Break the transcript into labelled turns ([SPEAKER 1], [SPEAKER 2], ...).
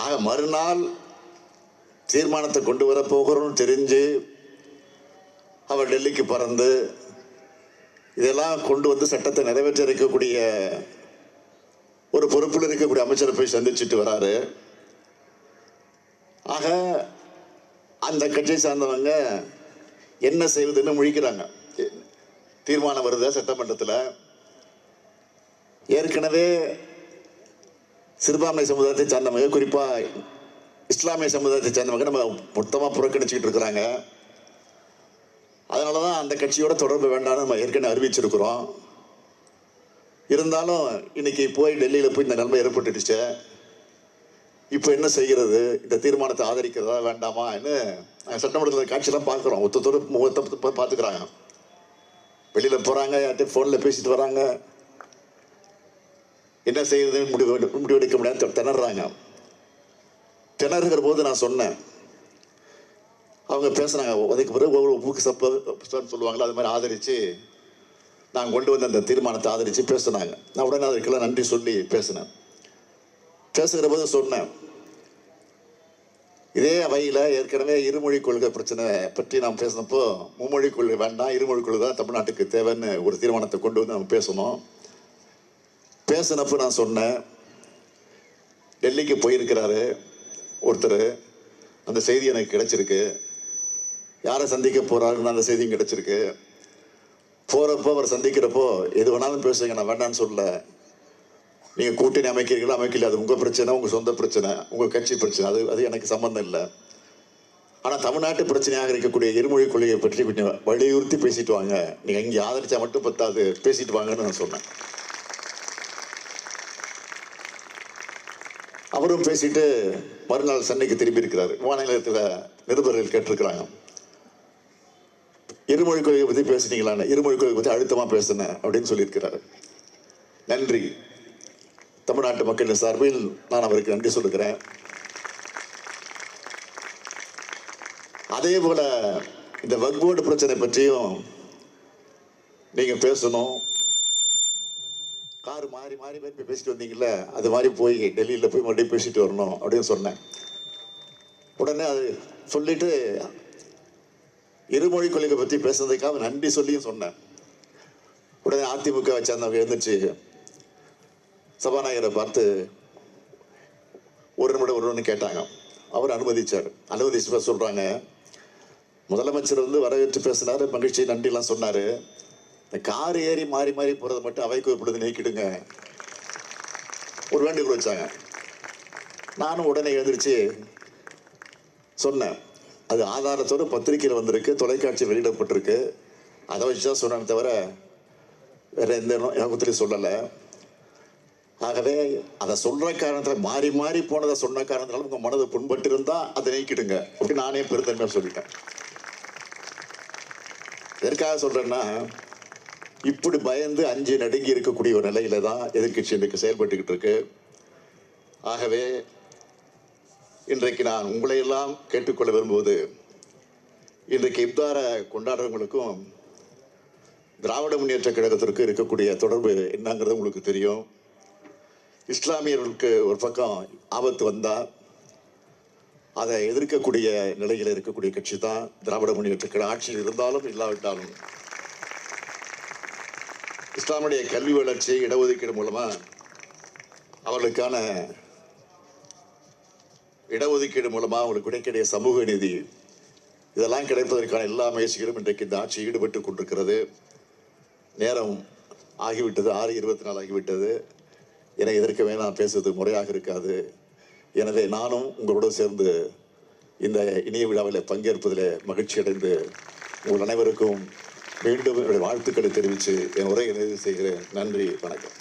[SPEAKER 1] ஆக மறுநாள் தீர்மானத்தை கொண்டு வர போகிறோம்னு தெரிஞ்சு அவர் டெல்லிக்கு பறந்து இதெல்லாம் கொண்டு வந்து சட்டத்தை நிறைவேற்ற இருக்கக்கூடிய ஒரு பொறுப்பில் இருக்கக்கூடிய அமைச்சரை போய் சந்திச்சுட்டு வராரு. ஆக அந்த கட்சியை சார்ந்தவங்க என்ன செய்வதுன்னு முழிக்கிறாங்க. தீர்மானம் வருது சட்டமன்றத்தில். ஏற்கனவே சிறுபான்மை சமுதாயத்தை சார்ந்தவங்க, குறிப்பாக இஸ்லாமிய சமுதாயத்தை சார்ந்தவங்க நம்ம மொத்தமாக புறக்கணிச்சுக்கிட்டு இருக்கிறாங்க. அதனால தான் அந்த கட்சியோட தொடர்பு வேண்டாம்னு நம்ம ஏற்கனவே அறிவிச்சிருக்கிறோம். இருந்தாலும் இன்னைக்கு போய் டெல்லியில் போய் இந்த நிலைமை ஏற்பட்டுடுச்சு. இப்போ என்ன செய்கிறது? இந்த தீர்மானத்தை ஆதரிக்கிறதா வேண்டாமா? சட்டமன்றத்தில் காட்சியெல்லாம் பார்க்குறோம். ஒருத்தர் முகத்தை பார்த்துக்கிறாங்க. வெளியில் போகிறாங்க, யார்கிட்ட ஃபோனில் பேசிட்டு வராங்க. என்ன செய்யறதுன்னு முடிவெடுக்க முடியாது, திணறாங்க. திணறுகிற போது நான் சொன்னேன், அவங்க பேசுனாங்க. அதுக்கு பிறகு ஒவ்வொரு ஊக்கு சப்பன்னு சொல்லுவாங்களோ அது மாதிரி ஆதரித்து நான் கொண்டு வந்த அந்த தீர்மானத்தை ஆதரித்து பேசினாங்க. நான் உடனே அதுக்கெல்லாம் நன்றி சொல்லி பேசினேன். பேசுகிற போது சொன்னேன், இதே அவையில் ஏற்கனவே இருமொழி கொள்கை பிரச்சனை பற்றி நாம் பேசினப்போ மும்மொழி கொள்கை வேண்டாம், இருமொழி கொள்கை தான் தமிழ்நாட்டுக்கு தேவைன்னு ஒரு தீர்மானத்தை கொண்டு வந்து நம்ம பேசணும். பேசினப்போ நான் சொன்னேன், டெல்லிக்கு போயிருக்கிறாரு ஒருத்தர், அந்த செய்தி எனக்கு கிடைச்சிருக்கு. யாரை சந்திக்க போகிறாருன்னு அந்த செய்தியும் கிடைச்சிருக்கு. போகிறப்போ அவர் சந்திக்கிறப்போ எது வேணாலும் பேசுங்க, நான் வேண்டான்னு சொல்ல. நீங்கள் கூட்டணி அமைக்கிறீங்களோ அமைக்கல, அது உங்கள் பிரச்சனை, உங்கள் சொந்த பிரச்சனை, உங்கள் கட்சி பிரச்சனை, அது எனக்கு சம்மந்தம் இல்லை. ஆனால் தமிழ்நாட்டு பிரச்சனையாக இருக்கக்கூடிய இருமொழி கொள்கையை பற்றி கொஞ்சம் வலியுறுத்தி பேசிட்டு வாங்க. நீங்கள் இங்கே ஆதரிச்சா மட்டும் பத்தாது, பேசிட்டு வாங்கன்னு நான் சொன்னேன். அவரும் பேசிட்டு மறுநாள் சென்னைக்கு திரும்பி இருக்கிறாரு. விமான நிலையத்தில் நிருபர்கள் கேட்டிருக்கிறாங்க, இருமொழி கொள்கையை பற்றி பேசுனீங்களான்னு. இருமொழி கொள்கை பற்றி அழுத்தமாக பேசினேன் அப்படின்னு சொல்லியிருக்கிறாரு. நன்றி. தமிழ்நாட்டு மக்களின் சார்பில் நான் அவருக்கு நன்றி சொல்லுகிறேன். அதே போல இந்த வக்ஃப் போர்டு பிரச்சனை பற்றியும் நீங்க பேசணும். கார் மாறி மாறி போய் பேசிட்டு வந்தீங்கல்ல, அது மாதிரி போய் டெல்லியில் போய் மறுபடியும் பேசிட்டு வரணும் அப்படின்னு சொன்னேன். உடனே அது சொல்லிட்டு இருமொழி கொள்கை பற்றி பேசுனதுக்காக நன்றி சொல்லியும் சொன்னேன். உடனே அதிமுக வச்சிருந்தவங்க எழுந்துச்சு சபாநாயகரை பார்த்து ஒரு நிமிடம் ஒருவன்னு கேட்டாங்க. அவர் அனுமதிச்சார். அனுமதிச்சு சொல்றாங்க, முதலமைச்சர் வந்து வரவேற்று பேசினாரு, மகிழ்ச்சி நன்றிலாம் சொன்னாரு. இந்த கார் ஏறி மாறி மாறி போறதை மட்டும் அவைக்கு எப்பொழுது நீக்கிடுங்க ஒரு வேண்டுகோள் வச்சாங்க. நானும் உடனே எழுந்திரிச்சு சொன்னேன், அது ஆதாரத்தோடு பத்திரிகையில் வந்திருக்கு, தொலைக்காட்சி வெளியிடப்பட்டிருக்கு, அதை வச்சுதான் சொன்னேன் தவிர வேற எந்த யோகத்திலையும் சொல்லலை. ஆகவே அதை சொல்ற காரணத்தில் மாறி மாறி போனதை சொன்ன காரணத்தினால உங்க மனது புண்பட்டு இருந்தா அதை நீக்கிடுங்க அப்படி நானே பெருந்தன்மையாக சொல்லிட்டேன். எதற்காக சொல்றேன்னா, இப்படி பயந்து அஞ்சு நடுங்கி இருக்கக்கூடிய ஒரு நிலையில தான் எதிர்கட்சி இன்றைக்கு செயல்பட்டுக்கிட்டு இருக்கு. ஆகவே இன்றைக்கு நான் உங்களை எல்லாம் கேட்டுக்கொள்ள விரும்புவது, இன்றைக்கு இப்தார கொண்டாடுறவங்களுக்கும் திராவிட முன்னேற்ற கழகத்திற்கு இருக்கக்கூடிய தொடர்பு என்னங்கிறது உங்களுக்கு தெரியும். இஸ்லாமியர்களுக்கு ஒரு பக்கம் ஆபத்து வந்தால் அதை எதிர்க்கக்கூடிய நிலையில் இருக்கக்கூடிய கட்சி தான் திராவிட முன்னேற்ற கழகம். ஆட்சியில் இருந்தாலும் இல்லாவிட்டாலும் இஸ்லாமுடைய கல்வி வளர்ச்சி இடஒதுக்கீடு மூலமா அவர்களுக்கான இடஒதுக்கீடு மூலமா அவங்களுக்கு கிடைக்கக்கூடிய சமூக நீதி இதெல்லாம் கிடைப்பதற்கான எல்லா முயற்சிகளும் இன்றைக்கு இந்த ஆட்சி ஈடுபட்டு கொண்டிருக்கிறது. நேரம் ஆகிவிட்டது, 6:24 ஆகிவிட்டது. என எதற்கவே நான் பேசுவது முறையாக இருக்காது. எனவே நானும் உங்களோடு சேர்ந்து இந்த இனிய விழாவில் பங்கேற்பதில் மகிழ்ச்சி அடைந்து உங்கள் அனைவருக்கும் மீண்டும் என்னுடைய வாழ்த்துக்களை தெரிவித்து என் உரையை நிறைவு செய்கிறேன். நன்றி, வணக்கம்.